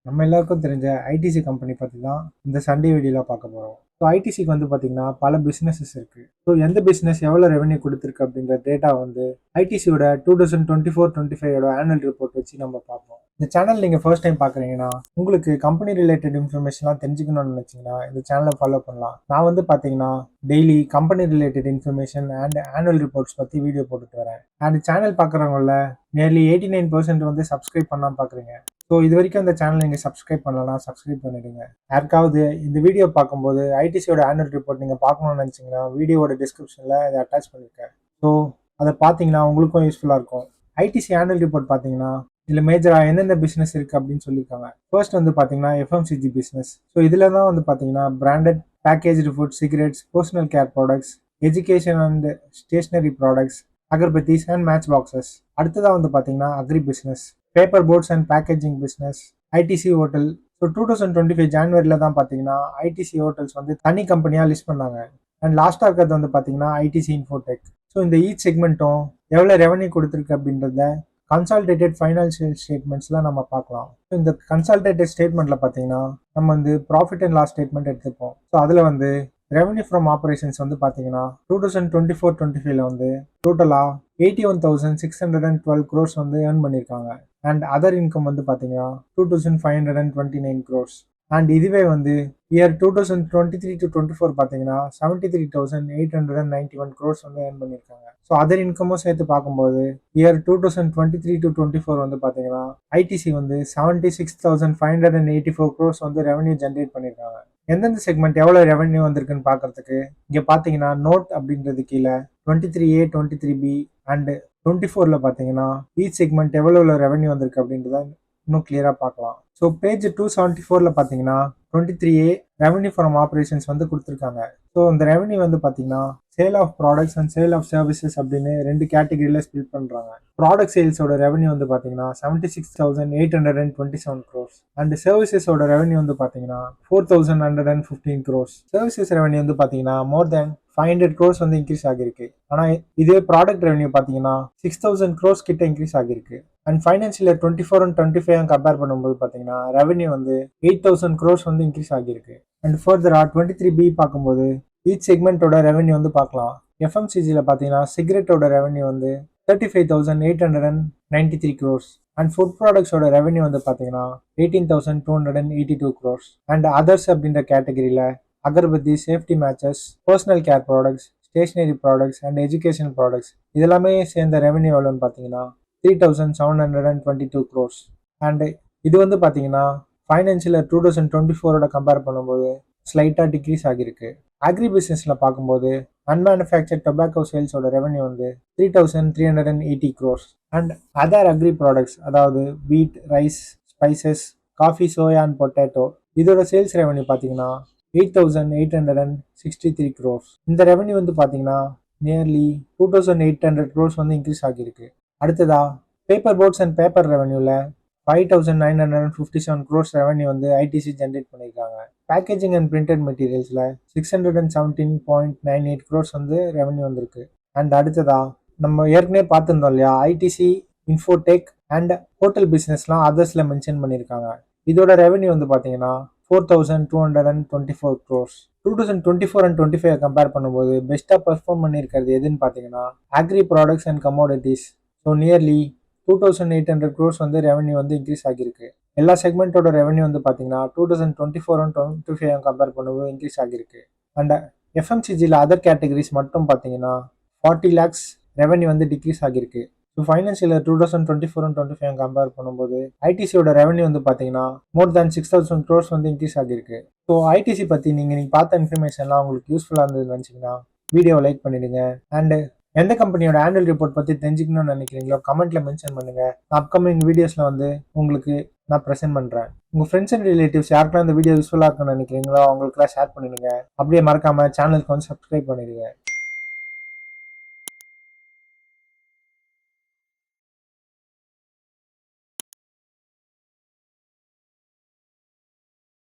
நம்ம எல்லாருக்கும் தெரிஞ்ச ஐடிசி கம்பெனி பற்றி தான் இந்த சண்டே வீடியோவில் பார்க்க போகிறோம். ஸோ ஐடிசிக்கு வந்து பார்த்தீங்கன்னா பல பிஸ்னஸஸ் இருக்குது. ஸோ எந்த பிஸ்னஸ் எவ்வளோ ரெவன்யூ கொடுத்துருக்கு அப்படின்ற டேட்டா வந்து ஐடிசியோட 2024-25 ஆனுவல் ரிப்போர்ட் வச்சு நம்ம பார்ப்போம். இந்த சேனல் நீங்கள் ஃபர்ஸ்ட் டைம் பார்க்குறீங்கன்னா உங்களுக்கு கம்பெனி ரிலேட்டட் இன்ஃபர்மேஷன்லாம் தெரிஞ்சுக்கணும்னு நினச்சிங்கன்னா இந்த சேனலை ஃபாலோ பண்ணலாம். நான் வந்து பார்த்தீங்கன்னா daily company related information and annual reports பற்றி வீடியோ போட்டுட்டு வரேன். அண்ட் சேனல் பார்க்குறவங்கள நியர்லி 89% வந்து சப்ஸ்கிரைப் பண்ணாமல் பார்க்குறீங்க. ஸோ இது வரைக்கும் அந்த சேனல் நீங்கள் சப்ஸ்கிரைப் பண்ணலன்னா சப்ஸ்கிரைப் பண்ணிடுங்க. யாருக்காவது இந்த வீடியோ பார்க்கும்போது ஐடிசியோட ஆனுவல் ரிப்போர்ட் நீங்கள் பார்க்கணும்னு நினச்சிங்கன்னா வீடியோட டிஸ்கிரிப்ஷனில் இதை அட்டாச் பண்ணியிருக்கேன். ஸோ அதை பார்த்தீங்கன்னா உங்களுக்கும் யூஸ்ஃபுல்லாக இருக்கும். ஐடிசி ஆனுவல் ரிப்போர்ட் பார்த்தீங்கன்னா இதில் மேஜராக எந்தெந்த பிஸ்னஸ் இருக்குது அப்படின்னு சொல்லியிருக்காங்க. ஃபர்ஸ்ட் வந்து பார்த்தீங்கன்னா எஃப்எம்சிஜி பிஸ்னஸ். ஸோ இதில் தான் வந்து பார்த்தீங்கன்னா branded packaged food, cigarettes, personal care products, education and stationery products, agarbattis and match boxes. அடுத்ததாக வந்து பார்த்தீங்கன்னா agri business, paper boards and packaging business, ITC hotel. So 2025 ஜான்வரியில் தான் பார்த்தீங்கன்னா ஐடிசி ஹோட்டல்ஸ் வந்து தனி கம்பெனியாக லிஸ்ட் பண்ணாங்க. அண்ட் லாஸ்ட்டாக இருக்கிறது வந்து பார்த்தீங்கன்னா ஐடிசி இன்ஃபோடெக். ஸோ இந்த ஈச் செக்மெண்ட்டும் எவ்வளோ ரெவன்யூ கொடுத்துருக்கு அப்படின்றத கன்சால்டேட்டட் ஃபைனான்சியல் ஸ்டேட்மெண்ட்ஸில் நம்ம பார்க்கலாம். ஸோ இந்த கன்சால்டேட்டட் ஸ்டேட்மெண்ட்டில் பார்த்தீங்கன்னா நம்ம வந்து ப்ராஃபிட் அண்ட் லாஸ் ஸ்டேட்மெண்ட் எடுத்துப்போம். ஸோ அதில் வந்து ரெவன்யூ ஃப்ரம் ஆப்ரேஷன்ஸ் வந்து பார்த்தீங்கன்னா 2024-25 வந்து டோட்டலாக 81,612 crores வந்து ஏர்ன் பண்ணியிருக்காங்க. அண்ட் அதர் இன்கம் வந்து பார்த்தீங்கன்னா 2,529 crores. அண்ட் இதுவே வந்து இயர் 2023-24 பார்த்தீங்கன்னா 73,891 crores வந்து ஏர்ன் பண்ணியிருக்காங்க. ஸோ அதர் இன்கமும் சேர்த்து பார்க்கும்போது இயர் 2023-24 வந்து பார்த்தீங்கன்னா ஐடிசி வந்து 76,584 crores வந்து ரெவன்யூ ஜென்ரேட் பண்ணியிருக்காங்க. எந்தெந்த செக்மெண்ட் எவ்வளோ ரெவன்யூ வந்திருக்குன்னு பார்க்கறதுக்கு இங்கே பார்த்தீங்கன்னா நோட் அப்படின்றது கீழே 23A, 23B அண்ட் 24ல் பார்த்தீங்கன்னா ஈச் செக்மெண்ட் எவ்வளோ ரெவன்யூ வந்திருக்கு அப்படின்றத இன்னும் கிளியராக பார்க்கலாம். ஸோ பேஜ் 274ல் பார்த்தீங்கன்னா 23A ரெவன்யூ ஃப்ரம் ஆப்ரேஷன்ஸ் வந்து கொடுத்துருக்காங்க. ஸோ இந்த ரெவன்யூ வந்து பார்த்தீங்கன்னா sale of products and sale of services அப்படின்னு 2 கேட்டகரியில் ஸ்பிளிட் பண்ணுறாங்க. ப்ராடக்ட் சேல்ஸோட ரெவன்யூ வந்து பார்த்தீங்கன்னா 76,827 crores அண்ட் சர்வீசஸோட ரெவன்யூ வந்து பார்த்தீங்கன்னா 4,115 crores. சர்வீசஸ் ரெவன்யூ வந்து பார்த்தீங்கன்னா மோர் தேன் 500 crores வந்து இன்க்ரீஸ் ஆகிருக்கு. ஆனால் இதே ப்ராடக்ட் ரெவன்யூ பார்த்தீங்கன்னா 6,000 crores கிட்ட இன்க்ரீஸ் ஆகிருக்கு. அண்ட் ஃபைனான்சியல் 24 and 25 கம்பேர் பண்ணும்போது பார்த்தீங்கன்னா ரெவன்யூ வந்து 8,000 crores வந்து இன்க்ரீஸ் ஆகிருக்கு. அண்ட் ஃபர்தரா 23B பார்க்கும்போது ஈச் செக்மெண்ட்டோட ரெவன்யூ வந்து பார்க்கலாம். எஃப்எம்சிஜியில் பார்த்தீங்கன்னா சிகரெட்டோட ரெவன்யூ வந்து 35,893 crores. அண்ட் ஃபுட் ப்ராடக்ட்ஸோட ரெவன்யூ வந்து பார்த்தீங்கன்னா 18,282 crores. அண்ட் அதர்ஸ் அப்படின்ற கேட்டகரியில் agarbatti, safety matches, personal care products, stationery products and education products இதெல்லாமே சேர்ந்த ரெவன்யூ எவ்வளோன்னு பார்த்தீங்கன்னா 3,722 crores. அண்ட் இது வந்து பார்த்தீங்கன்னா ஃபைனான்சியல் 2024 கம்பேர் பண்ணும்போது ஸ்லைட்டாக டிக்ரீஸ் ஆகிருக்கு. அக்ரி பிஸ்னஸில் பார்க்கும்போது அன்மேனுஃபேக்சர்ட் டொபாக்கோ சேல்ஸோட ரெவன்யூ வந்து 3,380 crores. And other agri products அதாவது wheat, rice, spices, coffee, soya and potato இதோட சேல்ஸ் ரெவன்யூ பார்த்தீங்கன்னா 8,863 crores. இந்த ரெவன்யூ வந்து பார்த்தீங்கன்னா நியர்லி 2,800 crores வந்து இன்க்ரீஸ் ஆகியிருக்கு. அடுத்ததா பேப்பர் போர்ட்ஸ் அண்ட் பேப்பர் ரெவன்யூவில் 5,957 crores ரெவன்யூ வந்து ஐடிசி ஜென்ரேட் பண்ணியிருக்காங்க. பேக்கேஜிங் அண்ட் பிரிண்டட் மெட்டீரியல்ஸில் 617.98 crores வந்து ரெவன்யூ வந்திருக்கு. அண்ட் அடுத்ததா நம்ம ஏற்கனவே பார்த்துருந்தோம் இல்லையா ஐடிசி இன்ஃபோடெக் அண்ட் ஹோட்டல் பிஸ்னஸ்லாம் அதர்ஸில் மென்ஷன் பண்ணியிருக்காங்க. இதோட ரெவன்யூ வந்து பார்த்தீங்கன்னா 4,224 crores. 2024 and 25 கம்பேர் பண்ணும்போது பெஸ்ட்டாக பெர்ஃபார்ம் பண்ணியிருக்கிறது எதுன்னு பார்த்தீங்கன்னா agri products and commodities. So nearly 2,800 crores வந்து ரெவன்யூ வந்து இன்க்ரீஸ் ஆகிருக்கு. எல்லா செக்மெண்ட்டோட ரெவன்யூ வந்து பார்த்தீங்கன்னா 2024 and 25 கம்பேர் பண்ணும்போது இன்க்ரீஸ் ஆகிருக்கு. அண்ட் எஃப்எம்சிஜியில் அதர் கேட்டகரிஸ் மட்டும் பார்த்தீங்கன்னா 40 lakhs ரெவன்யூ வந்து டிக்ரீஸ் ஆகிருக்கு. ஸோ ஃபைனான்சியல் 2024 and 25 கம்பேர் பண்ணும்போது ஐடிசியோட ரெவன்யூ வந்து பார்த்தீங்கன்னா மோர் தேன் 6,000 crores வந்து இன்க்ரீஸ் ஆகிருக்கு. ஸோ ஐடிசி பற்றி நீங்கள் பார்த்த இன்ஃபர்மேஷன்லாம் உங்களுக்கு யூஸ்ஃபுல்லாக இருந்ததுன்னு நினச்சிங்கன்னா வீடியோவை லைக் பண்ணிடுங்க. அண்டு எந்த கம்பெனியோட ஆனுவல் ரிப்போர்ட் பற்றி தெரிஞ்சுக்கணும்னு நினைக்கிறீங்களோ கமெண்ட்டில் மென்ஷன் பண்ணுங்கள். நான் அப்கமிங் வீடியோஸில் வந்து உங்களுக்கு நான் ப்ரெசென்ட் பண்ணுறேன். உங்கள் ஃப்ரெண்ட்ஸ் அண்ட் ரிலேட்டிவ்ஸ் யாருக்கெல்லாம் இந்த வீடியோ யூஸ்ஃபுல்லாக இருக்குன்னு நினைக்கிறீங்களோ அவங்களுக்குலாம் ஷேர் பண்ணிடுங்க. அப்படியே மறக்காமல் சேனலுக்கு வந்து சப்ஸ்கிரைப் பண்ணிடுங்க.